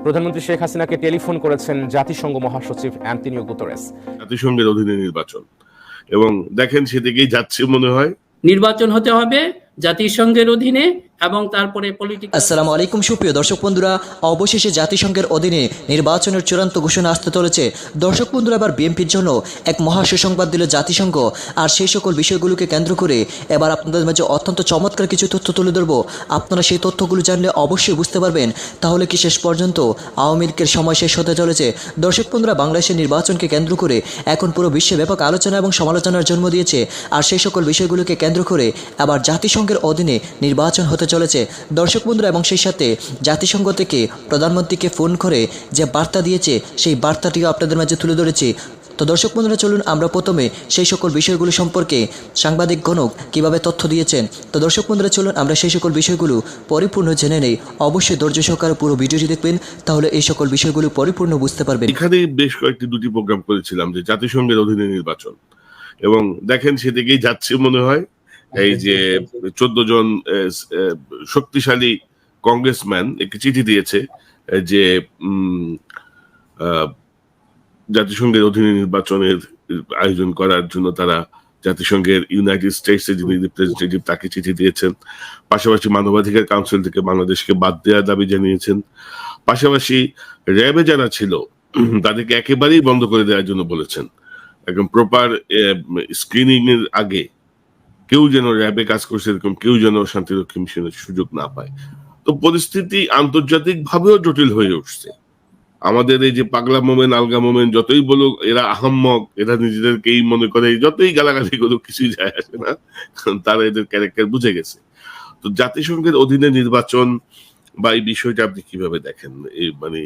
প্রধানমন্ত্রী শেখ হাসিনাকে টেলিফোন করেছেন জাতিসংঘ মহাসচিব অ্যান্টনিও গুতেরেস। জাতিসংঘের অধীনে নির্বাচন এবং দেখেন সেদিকেই যাচ্ছে মনে হয়। নির্বাচন হতে হবে জাতিসংঘের অধীনে এবং তারপরে পলিটিক্যাল। আসসালামু আলাইকুম সুপ্রিয় দর্শক বন্ধুরা, অবশেষে জাতিসংঘের অধীনে নির্বাচনের চূড়ান্ত ঘোষণা আসতে চলেছে। দর্শক বন্ধুরা, এবার বিএনপির জন্য এক মহা সুসংবাদ দিল জাতিসংঘ। আর সেই সকল বিষয়গুলোকে কেন্দ্র করে এবার আপনাদের মাঝে অত্যন্ত চমৎকার কিছু তথ্য তুলে ধরবো। আপনারা সেই তথ্যগুলো জানলে অবশ্যই বুঝতে পারবেন তাহলে কি শেষ পর্যন্ত আওয়ামী লীগের সময় শেষ হতে চলেছে। দর্শক বন্ধুরা, বাংলাদেশের নির্বাচনকে কেন্দ্র করে এখন পুরো বিশ্বে ব্যাপক আলোচনা এবং সমালোচনার জন্ম দিয়েছে। আর সেই সকল বিষয়গুলোকে কেন্দ্র করে আবার জাতিসংঘের অধীনে নির্বাচন হতে চলেছে। দর্শক বন্ধুরা, এবং সেই সাথে জাতিসংঘ থেকে প্রধানমন্ত্রীকে ফোন করে যে বার্তা দিয়েছে সেই বার্তাটিও আপনাদের মাঝে তুলে ধরেছি। তো দর্শক বন্ধুরা, চলুন আমরা প্রথমে সেই সকল বিষয়গুলো সম্পর্কে সাংবাদিক গণক কীভাবে তথ্য দিয়েছেন। তো দর্শক বন্ধুরা, চলুন আমরা সেই সকল বিষয়গুলো পরিপূর্ণ জেনে নেই। অবশ্যই ধৈর্য সহকারে পুরো ভিডিওটি দেখবেন, তাহলে এই সকল বিষয়গুলো পরিপূর্ণ বুঝতে পারবেন। এখানে বেশ কয়েকটি দুটি প্রোগ্রাম করেছিলাম যে জাতিসংঘের অধীনে নির্বাচন, এবং দেখেন সেদিকেই যাচ্ছে মনে হয়। এই যে 14 জন শক্তিশালী কংগ্রেসম্যান একটি চিঠি দিয়েছে যে জাতিসংঘের অধীনে নির্বাচনের আয়োজন করার জন্য তারা জাতিসংঘের ইউনাইটেড স্টেটসের যিনি রিপ্রেজেন্টেটিভ তাকে চিঠি দিয়েছেন। পাশাপাশি মানবাধিকার কাউন্সিল থেকে বাংলাদেশকে বাদ দেওয়ার দাবি জানিয়েছেন। পাশাপাশি র্যাবে যারা ছিল তাদেরকে একেবারেই বন্ধ করে দেওয়ার জন্য বলেছেন। একদম প্রপার স্ক্রিনিং এর আগে কেউ যেন র্যাবে কাজ করছে এরকম কেউ যেন শান্তিরক্ষী মিশনের সুযোগ না পায়। তো পরিস্থিতি আন্তর্জাতিক ভাবেও জটিল হয়ে উঠছে। আমাদের এই যে পাগলা মোমেন আলগা মোমেন যতই বলুক এরা আহাম্মক, এরা নিজেদেরকেই মনে করে, যতই গালাগালি করুক কিছুই যায় আসে না, তারা এদের ক্যারেক্টার বুঝে গেছে। তো জাতিসংঘের অধীনে নির্বাচন বা এই বিষয়টা আপনি কিভাবে দেখেন? এই মানে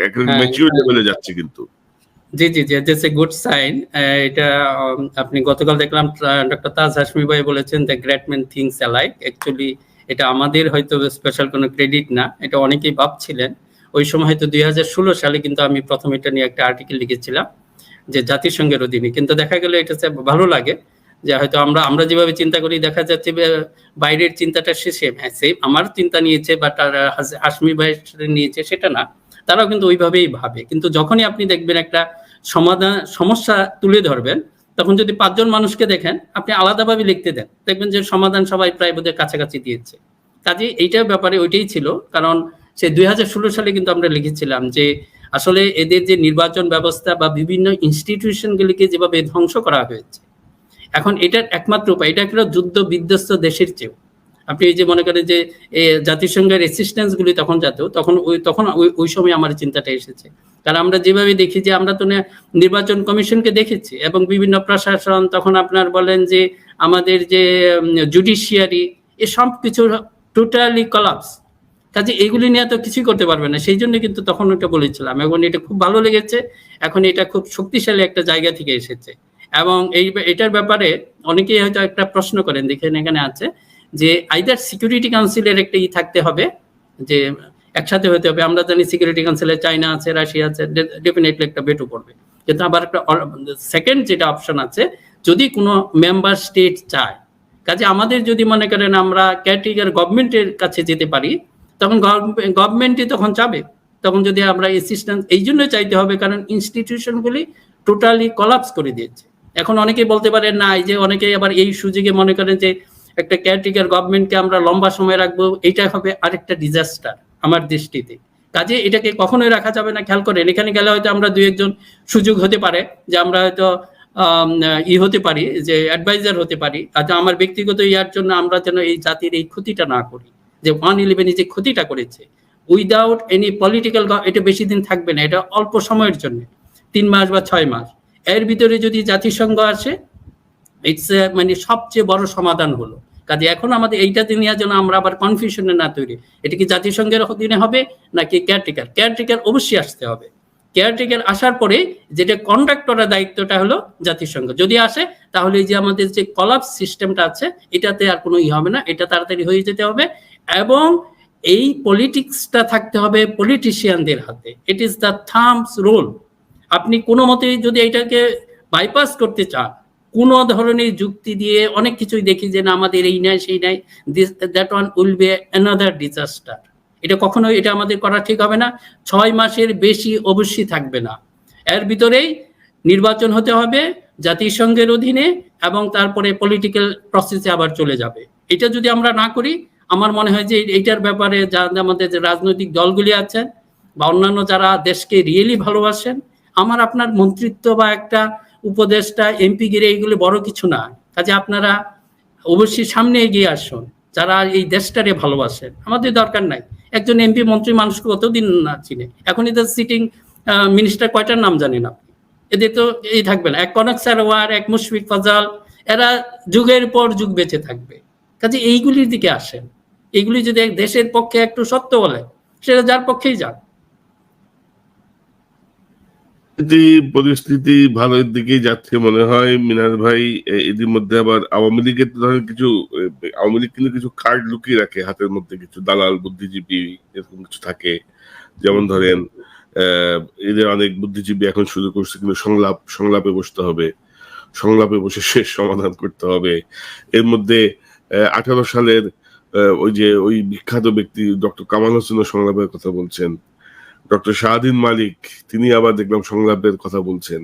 একটা ম্যাচিউর লেভেলে যাচ্ছে কিন্তু। জি জি জি, দ্যাটস এ গুড সাইন। এটা আপনি গতকাল দেখলাম ডক্টর তাজ হাশমি ভাই বলেছেন the great man things alike. Actually এটা আমাদের হয়তো স্পেশাল কোনো ক্রেডিট না, এটা অনেকেই ভাবছিলেন। ওই সময় হয়তো 2016 সালে কিন্তু আমি প্রথম এটা নিয়ে একটা আর্টিকেল লিখেছিলাম যে জাতিসংঘের অধীনে, কিন্তু দেখা গেল এটা ভালো লাগে যে হয়তো আমরা যেভাবে চিন্তা করি দেখা যাচ্ছে বাইরের চিন্তাটা শেষে সেই আমার চিন্তা নিয়েছে বা তারা হাশমি ভাই নিয়েছে সেটা না, তারাও কিন্তু ওইভাবেই ভাবে। কিন্তু যখনই আপনি দেখবেন একটা সমস্যা তুলে ধরবেন, তখন যদি 5 জন মানুষকে দেখেন আপনি আলাদাভাবে লিখতে দেন, দেখবেন যে সমাধান সবাই প্রায় বোধহয় কাছাকাছি দিয়েছে। কাজে এইটার ব্যাপারে ওইটাই ছিল, কারণ সে 2016 সালে কিন্তু আমরা লিখেছিলাম যে আসলে এদের যে নির্বাচন ব্যবস্থা বা বিভিন্ন ইনস্টিটিউশনগুলিকে যেভাবে ধ্বংস করা হয়েছে, এখন এটার একমাত্র উপায়, এটা একটা যুদ্ধ বিধ্বস্ত দেশের চেয়েও আপনি এই যে মনে করেন যে জাতিসংঘের অ্যাসিস্ট্যান্স গুলি তখন যেত, তখন ওই সময় আমার চিন্তাটা এসেছে। কারণ আমরা যেভাবে দেখি যে আমরা তো নির্বাচন কমিশনকে দেখেছি এবং বিভিন্ন প্রশাসন, তখন আপনার বলেন যে আমাদের যে জুডিশিয়ারি, এ সব কিছু টোটালি কলাপস। কাজে এইগুলি নিয়ে তো কিছুই করতে পারবে না, সেই জন্য কিন্তু তখন ওটা বলেছিলাম এবং এটা খুব ভালো লেগেছে। এখন এটা খুব শক্তিশালী একটা জায়গা থেকে এসেছে এবং এটার ব্যাপারে অনেকেই হয়তো একটা প্রশ্ন করেন, দেখেন এখানে আছে যে আইদার সিকিউরিটি কাউন্সিলের একটা থাকতে হবে, যে একসাথে হতে হবে। আমরা জানি সিকিউরিটি কাউন্সিলে চায়না আছে, রাশিয়া আছে, ডেফিনেটলি একটা ভেটো পড়বে। কিন্তু আবার একটা সেকেন্ড যেটা অপশন আছে, যদি কোনো মেম্বার স্টেট চায়, কাজে আমাদের যদি মনে করেন আমরা ক্যাটেগরি গভর্নমেন্টের কাছে যেতে পারি, তখন গভর্নমেন্টই তখন চাবে। তখন যদি আমরা অ্যাসিস্ট্যান্স এই জন্য চাইতে হবে কারণ ইনস্টিটিউশনগুলি টোটালি কলাপস করে দিয়েছে। এখন অনেকেই বলতে পারেন না, এই যে অনেকেই আবার এই সুযোগে মনে করেন যে একটা কেয়ারটেকার গভর্নমেন্টকে আমরা লম্বা সময় রাখবো, এটা হবে আরেকটা ডিজাস্টার আমার দৃষ্টিতে। কাজে এটাকে কখনোই রাখা যাবে না। খেয়াল করেন, এখানে গেলে হয়তো আমরা 2-1 সুযোগ হতে পারে যে আমরা হয়তো হতে পারি, যে অ্যাডভাইজার হতে পারি। আর আমার ব্যক্তিগত ইয়ার জন্য আমরা যেন এই জাতির এই ক্ষতিটা না করি, যে 1/11 যে ক্ষতিটা করেছে উইদাউট এনি পলিটিক্যাল, এটা বেশি দিন থাকবে না, এটা অল্প সময়ের জন্য 3 মাস বা 6 মাস। এর ভিতরে যদি জাতিসংঘ আসে, ইটস মানে সবচেয়ে বড় সমাধান হলো। কাজে এখন আমাদের এইটা নিয়ে যেন আমরা আবার কনফিউশনে না তৈরি, এটা কি জাতিসংঘের অধীনে হবে নাকি কেয়ারটেকার অবশ্যই আসতে হবে। কেয়ারটেকার আসার পরে যেটা কন্ডাক্ট করার দায়িত্বটা হলো জাতিসংঘ। যদি আসে তাহলে এই যে আমাদের যে কলাপস সিস্টেমটা আছে এটাতে আর কোনো হবে না, এটা তাড়াতাড়ি হয়ে যেতে হবে এবং এই পলিটিক্সটা থাকতে হবে পলিটিশিয়ানদের হাতে। It is the thumbs rule. আপনি কোনো মতেই যদি এটাকে বাইপাস করতে চান, কোনো ধরনের যুক্তি দিয়ে অনেক কিছুই দেখি যে না আমাদের এই নাই সেই নাই, that one will be another disaster. এটা কখনোই এটা আমাদের করা ঠিক হবে না। 6 মাসের বেশি অবশ্যই থাকবে না, এর ভিতরেই নির্বাচন হতে হবে জাতিসংঘের অধীনে, এবং তারপরে পলিটিক্যাল প্রসেসে আবার চলে যাবে। এটা যদি আমরা না করি, আমার মনে হয় যে এইটার ব্যাপারে আমাদের যে রাজনৈতিক দলগুলি আছেন বা অন্যান্য যারা দেশকে রিয়েলি ভালোবাসেন, আমার আপনার মন্ত্রিত্ব বা একটা উপদেষ্টা এমপি গিরে এইগুলো বড় কিছু না। কাজে আপনারা অবশ্যই সামনে এগিয়ে আসুন, যারা এই দেশটারে ভালোবাসেন। আমাদের দরকার নাই একজন এমপি মন্ত্রী, মানুষকে কতদিন না চিনে। এখনই তো সিটিং মিনিস্টার কয়টার নাম জানেন আপনি? এদের তো এই থাকবে না, এক কনক সারওয়ার, এক মুশফিক ফাজাল, এরা যুগের পর যুগ বেঁচে থাকবে। কাজে এইগুলির দিকে আসেন, এইগুলি যদি দেশের পক্ষে একটু সত্য বলে, সেটা যার পক্ষেই যাক। পরিস্থিতি ভালোর দিকে যাচ্ছে মনে হয় মিনার ভাই। এদের মধ্যে আবার আওয়ামী লীগের ধরেন কিছু, আওয়ামী লীগ কিন্তু কিছু কার্ড লুকিয়ে রাখে হাতের মধ্যে, কিছু দালাল বুদ্ধিজীবী এরকম কিছু থাকে। যেমন ধরেন এদের অনেক বুদ্ধিজীবী এখন শুরু করছে কিন্তু সংলাপে বসতে হবে, সংলাপে বসে শেষ সমাধান করতে হবে। এর মধ্যে 18 সালের ওই বিখ্যাত ব্যক্তি ডক্টর কামাল হোসেনও সংলাপের কথা বলছেন। ডক্টর শাহদিন মালিক তিনি আবার দেখলাম সংলাপের কথা বলছেন।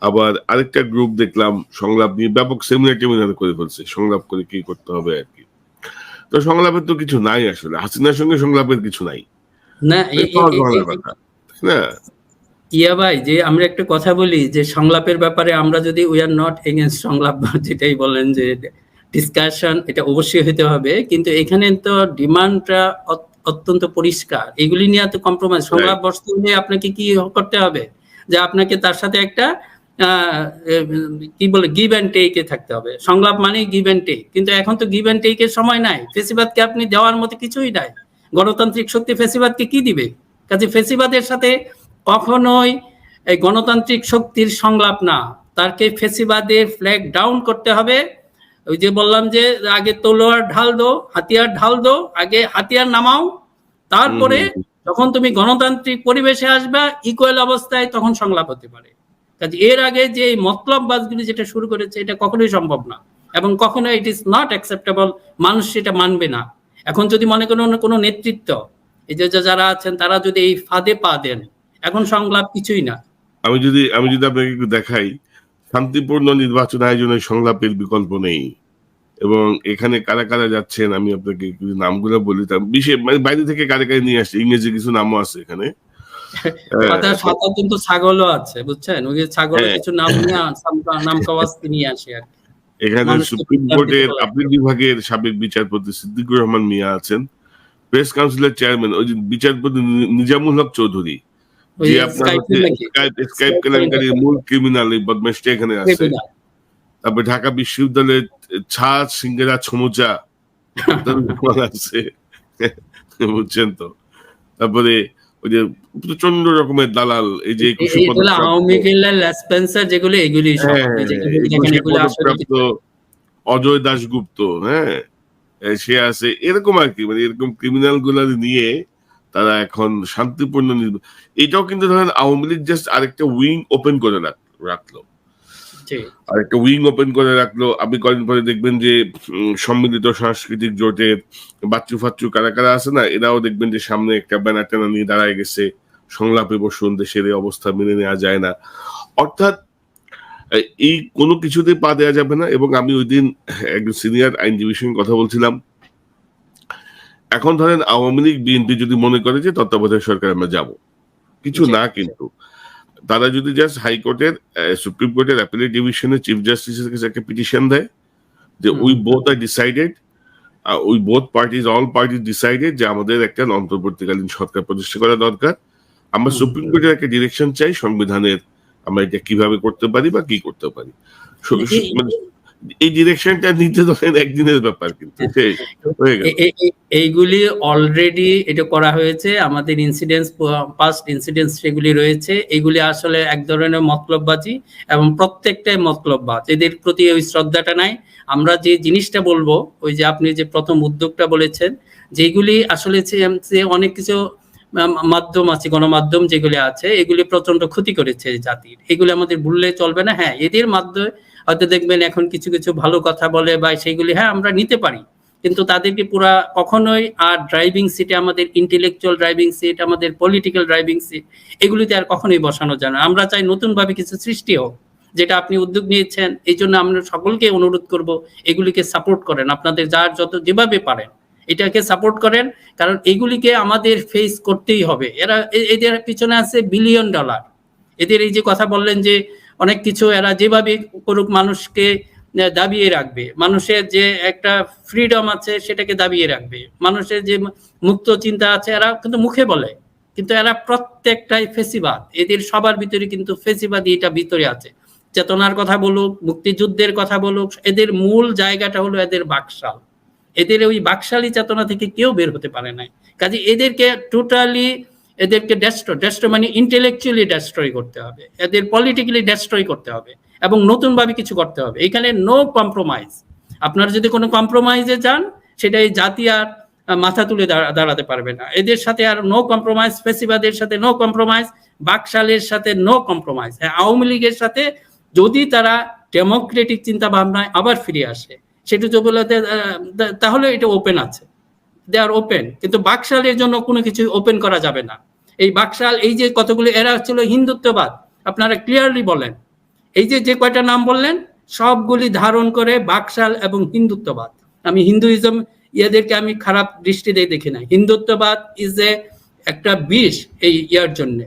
আবার আরেকটা গ্রুপ দেখলাম সংলাপ নিয়ে ব্যাপক সেমিনার করে ফেলছে, সংলাপ করে কি করতে হবে আর কি। তো সংলাপের তো কিছু নাই, আসলে হাসিনার সঙ্গে সংলাপের কিছু নাই না। ইয়া ভাই, যে আমরা একটা কথা বলি যে সংলাপের ব্যাপারে আমরা যদি উই আর নট এগেইনস্ট সংলাপ, যেটাই বলেন যে ডিসকাশন, এটা অবশ্যই হতে হবে, কিন্তু এখানে তো ডিমান্ডটা অত্যন্ত পরিষ্কার। এগুলি নিয়ে তো কম্প্রোমাইজ, সংলাপ বসতে হলে আপনাকে কি করতে হবে, যে আপনাকে তার সাথে একটা কি বলে গিভ অ্যান্ড টেকে থাকতে হবে। সংলাপ মানে গিভ অ্যান্ড টেক, কিন্তু এখন তো গিভ অ্যান্ড টেকের সময় নাই। ফেসিবাদকে আপনি দেওয়ার মতো কিছুই নাই। গণতান্ত্রিক শক্তি ফেসিবাদকে কি দিবে? কাজে ফেসিবাদের সাথে কখনোই এই গণতান্ত্রিক শক্তির সংলাপ না, তাকে ফেসিবাদের ফ্ল্যাগ ডাউন করতে হবে। ওই যে বললাম যে আগে তলোয়ার ঢাল দো, হাতিয়ার ঢাল দো, আগে হাতিয়ার নামাও, তারপরে যখন তুমি গণতান্ত্রিক পরিবেশে আসবে ইকুয়াল অবস্থায়, তখন সংলাপ হতে পারে। কাজে এর আগে যে এই মতলববাজগুলি যেটা শুরু করেছে, এটা কখনোই সম্ভব না, এবং কখনো ইট ইজ নট অ্যাকসেপ্টেবল। মানুষ সেটা মানবে না। এখন যদি মনে করেন কোনো নেতৃত্ব, এই যে যারা আছেন, তারা যদি এই ফাঁদে পা দেন, এখন সংলাপ কিছুই না। আমি যদি আপনাকে একটু দেখাই, শান্তিপূর্ণ নির্বাচন আয়োজনের সংলাপের বিকল্প নেই। এবং এখানে কারা কারা যাচ্ছেন আমি আপনাকে নামগুলো বলি। বিশেষ মানে বাইরে থেকে কারা কারা নিয়ে আসছে, ইংরেজি কিছু নামও আছে এখানে। কিন্তু ছাগলও আছে, বুঝছেন, ওই ছাগলের কিছু নাম নিয়ে আসে আর কি। এখানে সুপ্রিম কোর্টের আপিল বিভাগের সাবেক বিচারপতি সিদ্দিকুর রহমান মিয়া আছেন, প্রেস কাউন্সিলের চেয়ারম্যান ওই বিচারপতি নিজামুল হক চৌধুরী, যে আপনার স্কাইপ কেলেঙ্কারির মূল ক্রিমিনাল, এই বদমাশটি এখানে আছে। তারপরে ঢাকা বিশ্ববিদ্যালয়ের ছাদ সিঙ্গেরা ছমুচা আছে, বুঝছেন তো। তারপরে ওই যে প্রচন্ড রকমের দালাল, এই যে অজয় দাশগুপ্ত, হ্যাঁ সে আছে, এরকম আর কি। মানে এরকম ক্রিমিনাল গুলা নিয়ে তারা এখন শান্তিপূর্ণ এটাও কিন্তু ধরেন আওয়ামী লীগ জাস্ট আরেকটা উইং ওপেন করে রাখলো, আরেকটা উইং ওপেন করে রাখলো। আপনি কদিন পরে দেখবেন যে সম্মিলিত সাংস্কৃতিক জোটের বাচ্চু ফাচ্চু কারা কারা আছে না, এরাও দেখবেন যে সামনে একটা ব্যানার টানা নিয়ে দাঁড়ায় গেছে, সংলাপে বসুন, দেশের এই অবস্থা মেনে নেওয়া যায় না। অর্থাৎ এই কোনো কিছুতে পা দেওয়া যাবে না। এবং আমি ওই দিন একজন সিনিয়র আইনজীবীর সঙ্গে কথা বলছিলাম, এখন ধরেন আওয়ামী লীগ বিএনপি যদি মনে করে যে তত্ত্বাবধায়ক সরকার আমরা যাব, কিছু না, কিন্তু তারা যদি জাস্ট হাইকোর্টের সুপ্রিম কোর্টের অ্যাপিলেট ডিভিশনের চিফ জাস্টিসের কাছে একটা পিটিশন দেয় যে we both are decided, we both parties, all parties decided যে আমাদের একটা অন্তর্বর্তীকালীন সরকার প্রতিষ্ঠা করা দরকার, আমরা সুপ্রিম কোর্টের একটা ডিরেকশন চাই সংবিধানের, আমরা এটা কিভাবে করতে পারি বা কি করতে পারি। এই ডিরেকশনটা নিতে ধরেন একদিনের ব্যাপার, কিন্তু এইগুলি অলরেডি এটা করা হয়েছে, আমাদের ইনসিডেন্স, পাস্ট ইনসিডেন্স সেগুলি রয়েছে। এগুলি আসলে এক ধরনের মতলববাজি, এবং প্রত্যেকটাই মতলববাজ, এদের প্রতি ওই শ্রদ্ধাটা নাই। আমরা যে জিনিসটা বলবো, ওই যে আপনি যে প্রথম উদ্যোগটা বলেছেন, যেগুলি আসলে অনেক কিছু মাধ্যম আছে, গণমাধ্যম যেগুলি আছে, এগুলি প্রচন্ড ক্ষতি করেছে জাতির, এগুলি আমাদের ভুললে চলবে না। হ্যাঁ, এদের মাধ্যমে হয়তো দেখবেন এখন কিছু কিছু ভালো কথা বলে বা সেইগুলি হ্যাঁ আমরা নিতে পারি, কিন্তু তাদেরকে পুরা কখনোই আর ড্রাইভিং সিটে, আমাদের ইন্টেলেকচুয়াল ড্রাইভিং সিট, আমাদের পলিটিক্যাল ড্রাইভিং সিট, এগুলিতে আর কখনোই বসানো যায় না। আমরা চাই নতুনভাবে কিছু সৃষ্টি হোক, যেটা আপনি উদ্যোগ নিয়েছেন। এই জন্য আমরা সকলকে অনুরোধ করব, এগুলিকে সাপোর্ট করেন, আপনাদের যার যেভাবে পারেন এটাকে সাপোর্ট করেন, কারণ এগুলিকে আমাদের ফেস করতেই হবে। এদের পিছনে আছে $1 বিলিয়ন। এদের এই যে কথা বললেন যে অনেক কিছু এরা যেভাবে করুক মানুষকে দাবিয়ে রাখবে, মানুষের যে একটা ফ্রিডম আছে সেটাকে দাবিয়ে রাখবে, মানুষের যে মুক্ত চিন্তা আছে এরা কিন্তু মুখে বলে, কিন্তু এরা প্রত্যেকটাই ফেসিবাদ। এদের সবার ভিতরে কিন্তু ফেসিবাদী এটা ভিতরে আছে। চেতনার কথা বলুক, মুক্তিযুদ্ধের কথা বলুক, এদের মূল জায়গাটা হলো এদের বাকশাল। এদের ওই বাকশালী চেতনা থেকে কেউ বের হতে পারে নাই। কাজে এদেরকে টোটালি ডেস্ট্রয় মানে ইন্টেলেকচুয়ালি ডেস্ট্রয় করতে হবে, এদের পলিটিক্যালি ডেস্ট্রয় করতে হবে এবং নতুনভাবে কিছু করতে হবে। এখানে নো কম্প্রোমাইজ। আপনারা যদি কোনো কম্প্রোমাইজে যান, সেটা এই জাতি আর মাথা তুলে দাঁড়াতে পারবে না। এদের সাথে আর নো কম্প্রোমাইজ, ফেসিবাদের সাথে নো কম্প্রোমাইজ, বাকশালের সাথে নো কম্প্রোমাইজ। আওয়ামী লীগের সাথে যদি তারা ডেমোক্রেটিক চিন্তা ভাবনায় আবার ফিরে আসে, সেটা তো বলতে তাহলে এটা ওপেন আছে, দে আর ওপেন। কিন্তু বাকশালের জন্য কোনো কিছু ওপেন করা যাবে না। এই বাকশাল, এই যে কতগুলো এরা ছিল হিন্দুত্ববাদ, আপনারা ক্লিয়ারলি বলেন, এই যে কয়টা নাম বললেন সবগুলি ধারণ করে বাকশাল এবং হিন্দুত্ববাদ। আমি হিন্দুইজম এদেরকে আমি খারাপ দৃষ্টিতে দেখি না। হিন্দুত্ববাদ ইজ একটা বিষ এই ইয়ার জন্য।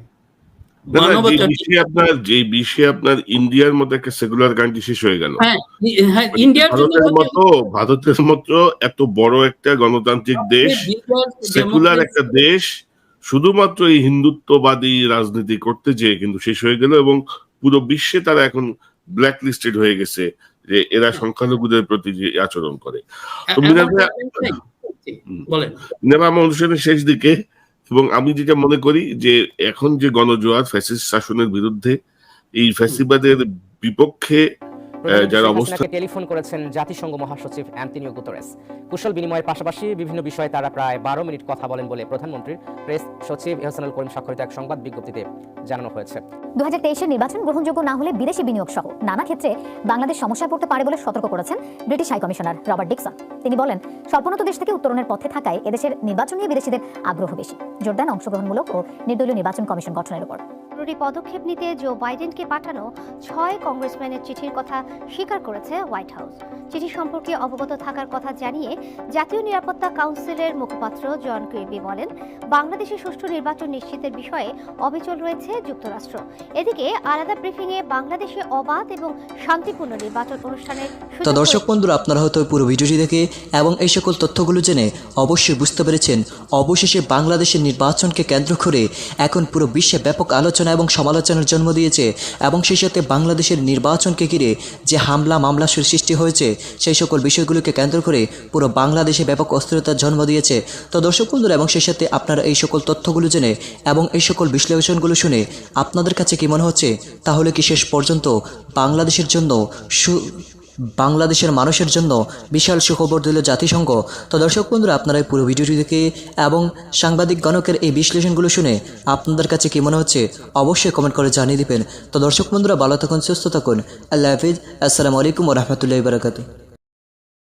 যে বিশ্বে আপনার ইন্ডিয়ার মতো একটা সেকুলার কান্ট্রি শেষ হয়ে গেল। হ্যাঁ, ইন্ডিয়ার ভারতের মতো এত বড় একটা গণতান্ত্রিক দেশ, সেকুলার একটা দেশ, শুধুমাত্র এই হিন্দুত্ববাদী রাজনীতি করতে যেয়ে কিন্তু শেষ হয়ে গেল এবং পুরো বিশ্বে তারা এখন ব্ল্যাক লিস্টেড হয়ে গেছে যে এরা সংখ্যালঘুদের প্রতি যে আচরণ করে। তো আমার অনুষ্ঠানের শেষ দিকে, এবং আমি যেটা মনে করি যে এখন যে গণজোয়ার ফ্যাসিস্ট শাসনের বিরুদ্ধে, এই ফ্যাসিবাদের বিপক্ষে যারা অবস্থা, টেলিফোন করেছেন জাতিসংঘ মহাসচিব অ্যান্টনিও গুতেরেস। কুশল বিনিময়ের পাশাপাশি বিভিন্ন বিষয়ে তারা প্রায় 12 মিনিট কথা বলেন বলে প্রধানমন্ত্রীর প্রেস সচিব এহসানুল করিম স্বাক্ষরিত এক সংবাদ বিজ্ঞপ্তিতে জানানো হয়েছে। 2023-এর নির্বাচন গ্রহণযোগ্য না হলে বিদেশি বিনিয়োগ সহ নানা ক্ষেত্রে বাংলাদেশ সমস্যায় পড়তে পারে বলে সতর্ক করেছেন British high commissioner Robert Dickson. তিনি বলেন, স্বল্পোন্নত দেশ থেকে উত্তরণের পথে থাকায় এদেশের নির্বাচন নিয়ে বিদেশিদের আগ্রহ বেশি। জোর দেন অংশগ্রহণমূলক ও নির্দলীয় নির্বাচন কমিশন গঠনের উপর। জরুরি পদক্ষেপ নিতে জো বাইডেনকে পাঠানো 6 কংগ্রেসম্যানের চিঠির কথা স্বীকার করেছে হোয়াইট হাউস। চিঠি সম্পর্কে অবগত থাকার কথা জানিয়ে জাতীয় নিরাপত্তা কাউন্সিলের মুখপাত্র জন কির্বি বলেন, বাংলাদেশে সুষ্ঠু নির্বাচন নিশ্চিতের বিষয়ে অবিচল রয়েছে যুক্তরাষ্ট্র। এদিকে আলাদা ব্রিফিংয়ে বাংলাদেশে অবাধ এবং শান্তিপূর্ণ নির্বাচন অনুষ্ঠানের তো দর্শক বন্ধুরা, আপনারা হয়তো পুরো ভিডিওটি দেখে এবং এই সকল তথ্যগুলো জেনে অবশ্যই বুঝতে পেরেছেন, অবশেষে বাংলাদেশের নির্বাচনকে কেন্দ্র করে এখন পুরো বিশ্বে ব্যাপক আলোচনা এবং সমালোচনার জন্ম দিয়েছে এবং সেই সাথে বাংলাদেশের নির্বাচনকে ঘিরে যে হামলা মামলা সৃষ্টি হয়েছে, সেই সকল বিষয়গুলোকে কেন্দ্র করে পুরো বাংলাদেশে ব্যাপক অস্থিরতার জন্ম দিয়েছে। তো দর্শক বন্ধুরা, এবং সেই সাথে আপনারা এই সকল তথ্যগুলো জেনে এবং এই সকল বিশ্লেষণগুলো শুনে আপনাদের কাছে কি মনে হচ্ছে? তাহলে কি শেষ পর্যন্ত বাংলাদেশের মানুষের জন্য বিশাল সুখবর দিল জাতিসংঘ? তো দর্শক বন্ধুরা, আপনারা পুরো ভিডিওটি দেখে এবং সাংবাদিক গণকের এই বিশ্লেষণগুলো শুনে আপনাদের কাছে কি মনে হচ্ছে অবশ্যই কমেন্ট করে জানিয়ে দিবেন। তো দর্শক বন্ধুরা, ভালো থাকুন, সুস্থ থাকুন। আল্লাহ হাফিজ। আসসালামু আলাইকুম ওয়া রাহমাতুল্লাহি ওয়া বারাকাতুহু।